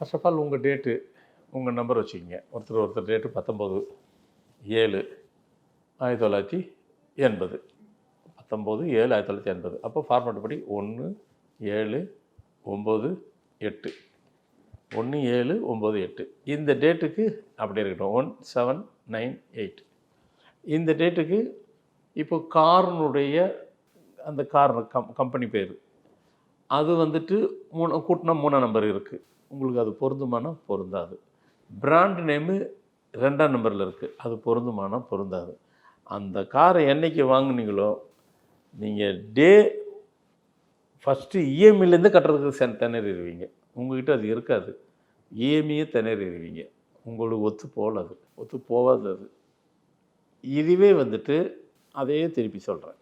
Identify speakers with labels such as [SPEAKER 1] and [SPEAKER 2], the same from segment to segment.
[SPEAKER 1] First of all உங்கள் date, உங்கள் number வச்சுக்கிங்க. ஒருத்தர் டேட்டு 19/7/1980. 19/7/1980. அப்போ ஃபார்மேட் படி 1/7/9/8. 1/7/9/8. இந்த டேட்டுக்கு அப்படி இருக்கட்டும். 1798. இந்த டேட்டுக்கு இப்போ காரினுடைய அந்த கார் கம்பெனி பேர் அது வந்துட்டு கூட்டினா 3ஆம் நம்பர் இருக்குது. உங்களுக்கு அது பொருந்துமானா பொருந்தாது. பிராண்ட் நேமு 2ஆம் நம்பரில் இருக்குது. அது பொருந்துமானா பொருந்தாது. அந்த காரை என்றைக்கு வாங்குனீங்களோ நீங்கள் ஃபஸ்ட்டு இஎம்ஐலேருந்து கட்டுறதுக்கு திணறிடுவீங்க. உங்கள்கிட்ட அது இருக்காது. இஎம்ஐயே திணறிடுவீங்க. உங்களுக்கு ஒத்து போகாது அது. இதுவே வந்துட்டு அதையே திருப்பி சொல்கிறேன்.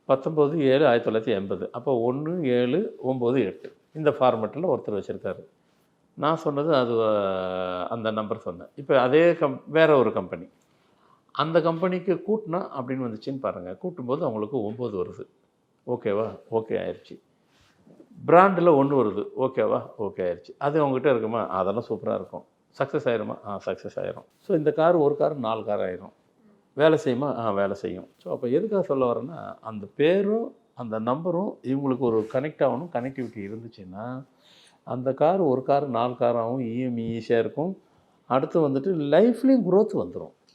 [SPEAKER 1] 19/7/1980. அப்போ 1/7/9/8. இந்த ஃபார்மெட்டில் ஒருத்தர் வச்சுருக்காரு. நான் சொன்னது அது அந்த நம்பர் சொன்னேன். இப்போ அதே வேறு ஒரு கம்பெனி. அந்த கம்பெனிக்கு கூட்டினா அப்படின்னு வந்துச்சுன்னு பாருங்கள். கூட்டும்போது அவங்களுக்கு 9 வருது. ஓகேவா? ஓகே ஆயிடுச்சு. பிராண்டில் 1 வருது. ஓகேவா? ஓகே ஆயிடுச்சு. அது அவங்ககிட்ட இருக்குமா? அதெல்லாம் சூப்பராக இருக்கும். சக்ஸஸ் ஆயிருமா? சக்ஸஸ் ஆயிரும். ஸோ இந்த கார் ஒரு கார் 4 கார் ஆயிரும். வேலை செய்யுமா? வேலை செய்யும். ஸோ அப்போ எதுக்காக சொல்ல வரேன்னா, அந்த பேரும் அந்த நம்பரும் இவங்களுக்கு ஒரு கனெக்ட் ஆகணும். கனெக்டிவிட்டி இருந்துச்சுன்னா அந்த கார் ஒரு கார் 4 காராகவும் இஎம்ஐ ஈஸியாக இருக்கும். அடுத்து வந்துட்டு லைஃப்லேயும் க்ரோத் வந்துடும்.